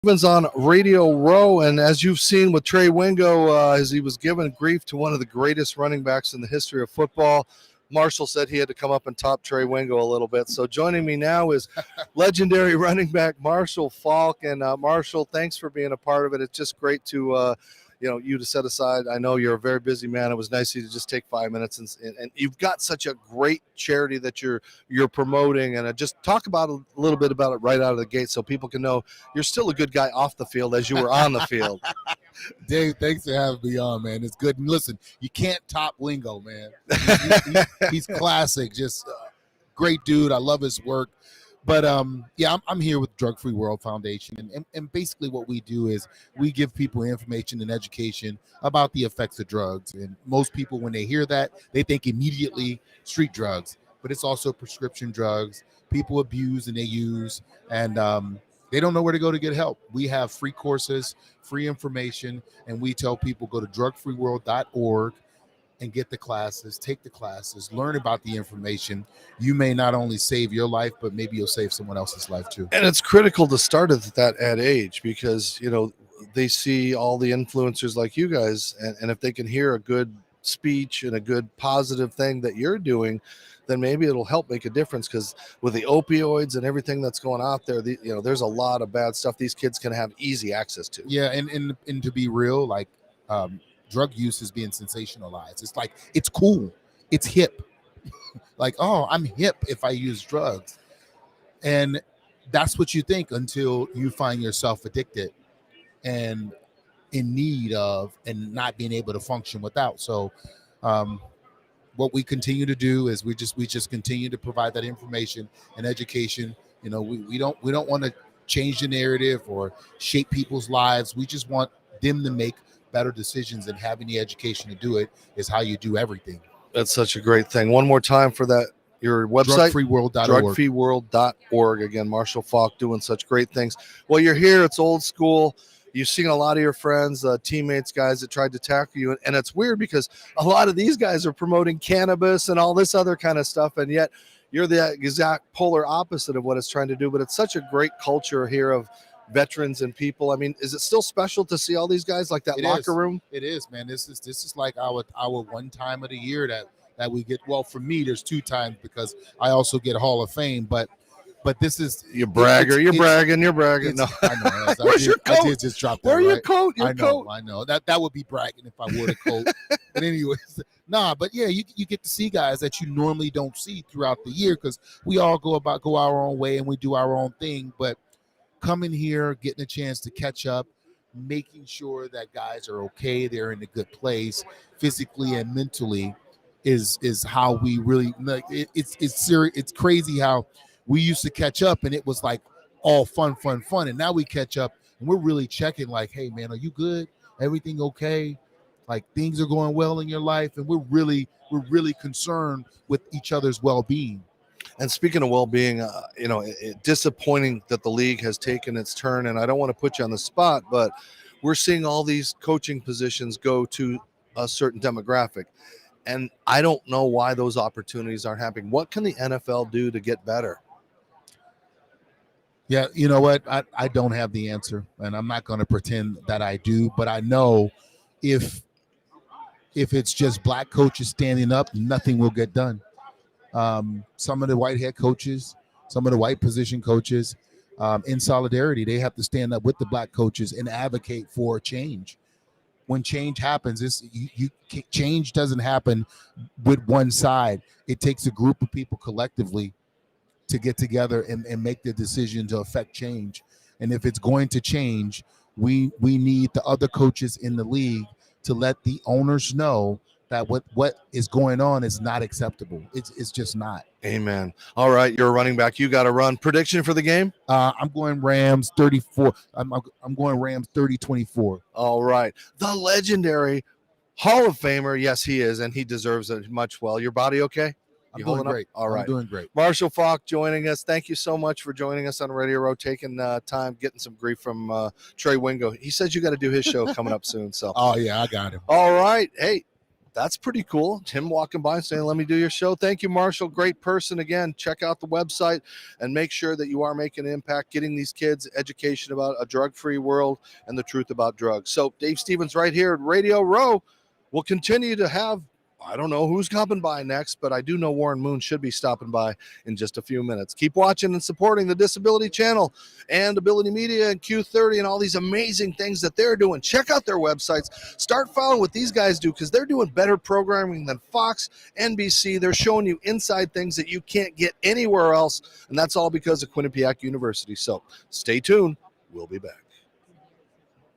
Ravens on Radio Row, and as you've seen with Trey Wingo, as he was given grief to one of the greatest running backs in the history of football, Marshall said he had to come up and top Trey Wingo a little bit. So joining me now is legendary running back Marshall Faulk, and Marshall, thanks for being a part of it. It's just great to you to set aside. I know you're a very busy man. It was nice of you to just take 5 minutes, and you've got such a great charity that you're promoting, and just talk about a little bit about it right out of the gate so people can know you're still a good guy off the field as you were on the field. Dave, thanks for having me on, man. It's good. And listen, you can't top Wingo, man. He's classic. Just great dude. I love his work. But yeah, I'm here with Drug Free World Foundation, and basically what we do is we give people information and education about the effects of drugs. And most people, when they hear that, they think immediately street drugs, but it's also prescription drugs. People abuse and they use, and they don't know where to go to get help. We have free courses, free information, and we tell people go to drugfreeworld.org and get the classes, take the classes, learn about the information. You may not only save your life, but maybe you'll save someone else's life too. And it's critical to start at that age because, they see all the influencers like you guys, and if they can hear a good speech and a good positive thing that you're doing, then maybe it'll help make a difference, because with the opioids and everything that's going out there, there's a lot of bad stuff these kids can have easy access to. Yeah, and to be real, like drug use is being sensationalized. It's like, it's cool, it's hip. Like, oh, I'm hip if I use drugs. And that's what you think until you find yourself addicted and in need of, and not being able to function without. So what we continue to do is we just continue to provide that information and education. We don't want to change the narrative or shape people's lives. We just want them to make better decisions, and having the education to do it is how you do everything. That's such a great thing. One more time for that, your website, drugfreeworld.org. drugfreeworld.org. Again, Marshall Faulk doing such great things. Well, you're here. It's old school. You've seen a lot of your friends, teammates, guys that tried to tackle you. And it's weird because a lot of these guys are promoting cannabis and all this other kind of stuff. And yet you're the exact polar opposite of what it's trying to do. But it's such a great culture here of veterans and people. I mean, is it still special to see all these guys like that locker room? It is, man. This is like our one time of the year that we get. Well, for me, there's two times because I also get Hall of Fame, but this is you're bragging. No, I know. Where's your coat? I did just drop that. Where's your right? coat? I know. That would be bragging if I wore the coat. But anyways, but yeah, you get to see guys that you normally don't see throughout the year, because we all go our own way and we do our own thing. But coming here, getting a chance to catch up, making sure that guys are okay, they're in a good place physically and mentally, is how we really like. It's serious. It's crazy how we used to catch up and it was like all fun, and now we catch up and we're really checking like, hey man, are you good? Everything okay? Like, things are going well in your life, and we're really concerned with each other's well-being. And speaking of well-being, disappointing that the league has taken its turn. And I don't want to put you on the spot, but we're seeing all these coaching positions go to a certain demographic. And I don't know why those opportunities aren't happening. What can the NFL do to get better? Yeah, you know what? I don't have the answer, and I'm not going to pretend that I do. But I know if it's just black coaches standing up, nothing will get done. Some of the white head coaches, some of the white position coaches, in solidarity, they have to stand up with the black coaches and advocate for change. When change happens, change doesn't happen with one side. It takes a group of people collectively to get together and make the decision to affect change. And if it's going to change, we need the other coaches in the league to let the owners know that what is going on is not acceptable. It's just not. Amen. All right, you're a running back. You got to run. Prediction for the game? I'm going Rams 34. I'm going Rams 30-24. All right. The legendary Hall of Famer. Yes, he is, and he deserves it much well. Your body okay? I'm doing great. All right. I'm doing great. Marshall Faulk joining us. Thank you so much for joining us on Radio Row, taking time, getting some grief from Trey Wingo. He says you got to do his show coming up soon. So. Oh, yeah, I got him. All right. Hey, that's pretty cool. Him walking by and saying, let me do your show. Thank you, Marshall. Great person. Again, check out the website and make sure that you are making an impact, getting these kids education about a drug-free world and the truth about drugs. So Dave Stevens right here at Radio Row will continue to have, I don't know who's coming by next, but I do know Warren Moon should be stopping by in just a few minutes. Keep watching and supporting the Disability Channel and Ability Media and Q30 and all these amazing things that they're doing. Check out their websites. Start following what these guys do because they're doing better programming than Fox, NBC. They're showing you inside things that you can't get anywhere else, and that's all because of Quinnipiac University. So stay tuned. We'll be back.